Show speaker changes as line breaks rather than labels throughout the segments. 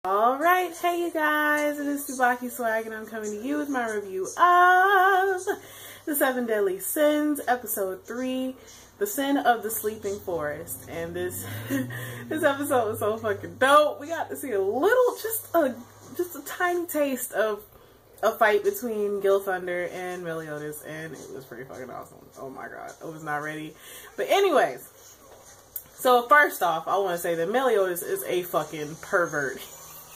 Alright, hey you guys, it is TsubakiSwagg and I'm coming to you with my review of The 7 Deadly Sins, Episode 3, The Sin of the Sleeping Forest. And this episode was so fucking dope. We got to see a little, just a tiny taste of a fight between Gilthunder and Meliodas, and it was pretty fucking awesome. Oh my god, I was not ready. But anyways, so first off, I want to say that Meliodas is a fucking pervert.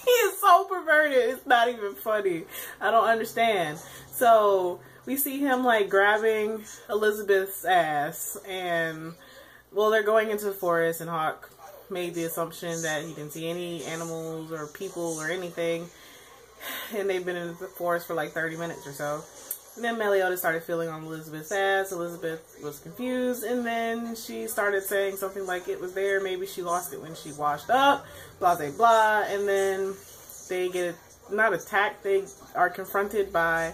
He is so perverted, it's not even funny. I don't understand. So, we see him like grabbing Elizabeth's ass, and well, they're going into the forest, and Hawk made the assumption that he didn't see any animals or people or anything, and they've been in the forest for like 30 minutes or so. And then Meliodas started feeling on Elizabeth's ass. Elizabeth was confused, and then she started saying something like it was there, maybe she lost it when she washed up, blah blah blah. And then they get not attacked, they are confronted by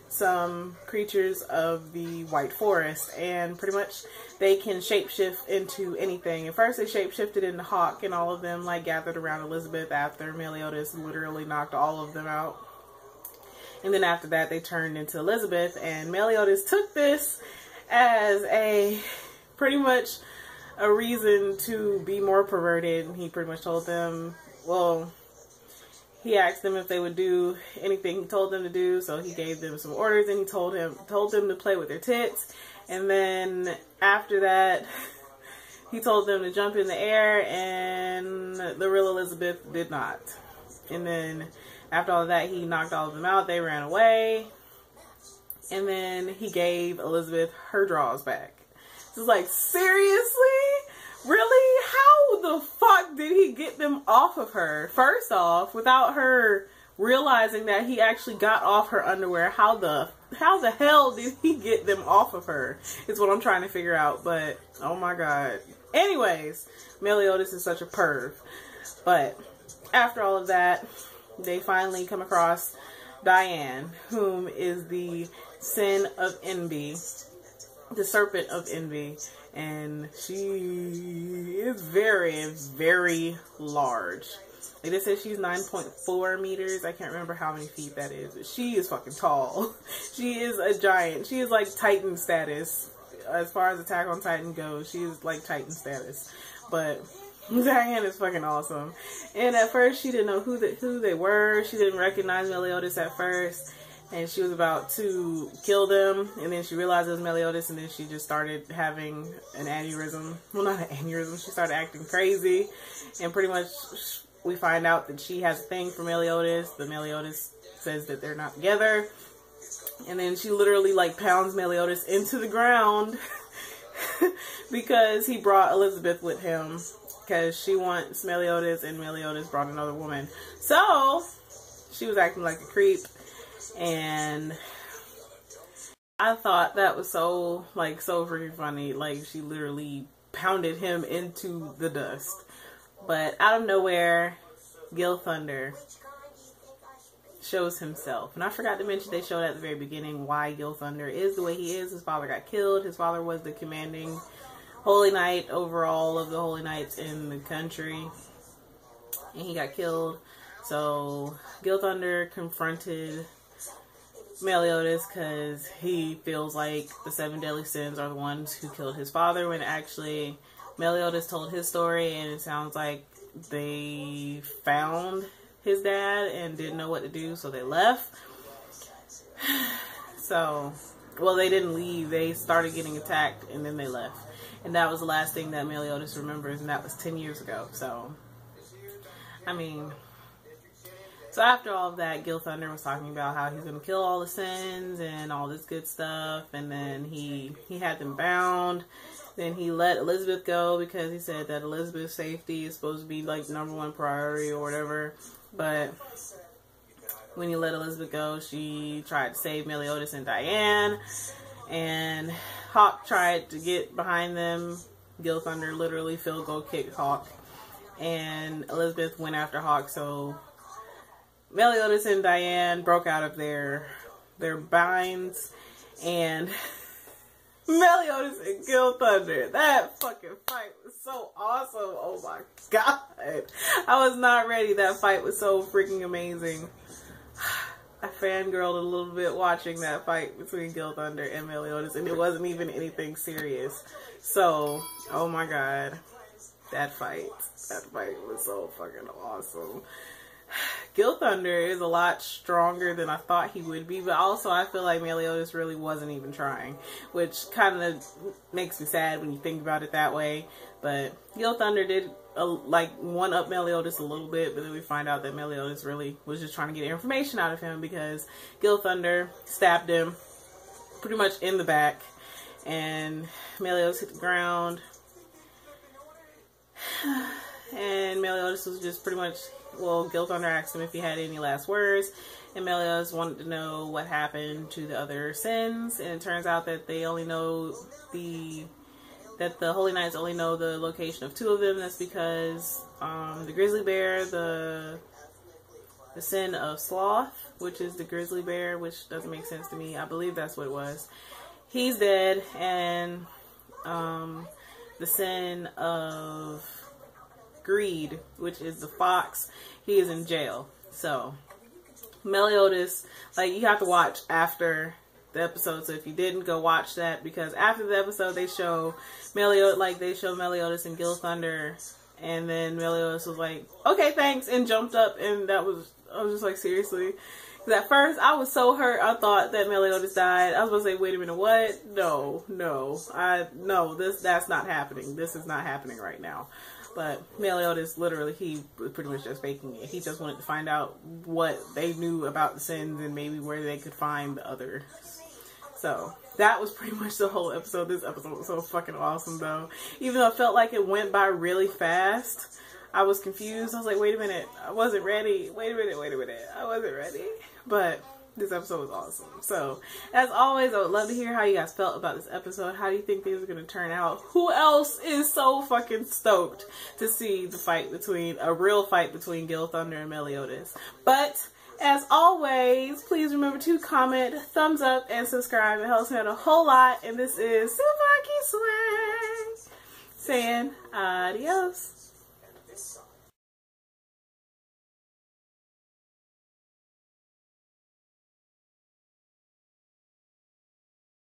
some creatures of the White Forest, and pretty much they can shapeshift into anything. At first they shapeshifted into Hawk, and all of them like gathered around Elizabeth after Meliodas literally knocked all of them out. And then after that, they turned into Elizabeth, and Meliodas took this as a pretty much a reason to be more perverted. And he pretty much told them, well, he asked them if they would do anything he told them to do. So he gave them some orders, and he told them to play with their tits. And then after that, he told them to jump in the air, and the real Elizabeth did not. And then after all of that, he knocked all of them out. They ran away. And then he gave Elizabeth her drawers back. It's like, seriously? Really? How the fuck did he get them off of her? First off, without her realizing that he actually got off her underwear, how the hell did he get them off of her? Is what I'm trying to figure out. But, oh my god. Anyways, Meliodas is such a perv. But after all of that, they finally come across Diane, whom is the sin of envy, the serpent of envy, and she is very, very large. They just said she's 9.4 meters. I can't remember how many feet that is, but she is fucking tall. She is a giant. She is like Titan status. As far as Attack on Titan goes, she is like Titan status. But Diane is fucking awesome. And at first she didn't know who they were. She didn't recognize Meliodas at first, and she was about to kill them, and then she realized it was Meliodas, and then she just started having an aneurysm. Well, not an aneurysm, she started acting crazy, and pretty much we find out that she has a thing for Meliodas. The Meliodas says that they're not together, and then she literally like pounds Meliodas into the ground because he brought Elizabeth with him, because she wants Meliodas, and Meliodas brought another woman. So she was acting like a creep, and I thought that was so freaking funny. Like, she literally pounded him into the dust. But out of nowhere, Gilthunder shows himself. And I forgot to mention, they showed at the very beginning why Gilthunder is the way he is. His father got killed. His father was the commanding Holy Knight over all of the Holy Knights in the country, and he got killed. So Gilthunder confronted Meliodas because he feels like the 7 deadly sins are the ones who killed his father, when actually Meliodas told his story, and it sounds like they found his dad and didn't know what to do, so they left. So, well, they didn't leave, they started getting attacked, and then they left. And that was the last thing that Meliodas remembers, and that was 10 years ago. So, I mean, so after all of that, Gilthunder was talking about how he's going to kill all the sins and all this good stuff. And then he had them bound. Then he let Elizabeth go because he said that Elizabeth's safety is supposed to be like #1 priority or whatever. But when he let Elizabeth go, she tried to save Meliodas and Diane. And Hawk tried to get behind them. Gilthunder literally field goal kicked Hawk, and Elizabeth went after Hawk. So Meliodas and Diane broke out of their binds, and Meliodas and Gilthunder. That fucking fight was so awesome. Oh my god. I was not ready. That fight was so freaking amazing. I fangirled a little bit watching that fight between Gilthunder and Meliodas, and it wasn't even anything serious. So, oh my god. That fight was so fucking awesome. Gilthunder is a lot stronger than I thought he would be, but also I feel like Meliodas really wasn't even trying, which kind of makes me sad when you think about it that way. But Gilthunder did like one-up Meliodas a little bit, but then we find out that Meliodas really was just trying to get information out of him because Gilthunder stabbed him pretty much in the back, and Meliodas hit the ground, and Meliodas was just pretty much, well, Gilthunder asked him if he had any last words, and Meliodas wanted to know what happened to the other sins, and it turns out that they only know that the Holy Knights only know the location of two of them. That's because the grizzly bear, the sin of sloth, which is the grizzly bear, which doesn't make sense to me. I believe that's what it was. He's dead, and the sin of greed, which is the fox, he is in jail. So Meliodas, like, you have to watch after the episode. So if you didn't, go watch that, because after the episode they show Meliodas and Gilthunder, and then Meliodas was like, okay, thanks, and jumped up, and I was just like, seriously? Because at first I was so hurt, I thought that Meliodas died. I was going to say, wait a minute, what? No, that's not happening. This is not happening right now. But Meliodas, literally, he was pretty much just faking it. He just wanted to find out what they knew about the sins and maybe where they could find the others. So that was pretty much the whole episode. This episode was so fucking awesome, though. Even though it felt like it went by really fast, I was confused. I was like, wait a minute, I wasn't ready. Wait a minute, I wasn't ready. But this episode was awesome. So, as always, I would love to hear how you guys felt about this episode. How do you think things are going to turn out? Who else is so fucking stoked to see a real fight between Gilthunder and Meliodas? But, as always, please remember to comment, thumbs up, and subscribe. It helps me out a whole lot. And this is TsubakiSwagg saying adios.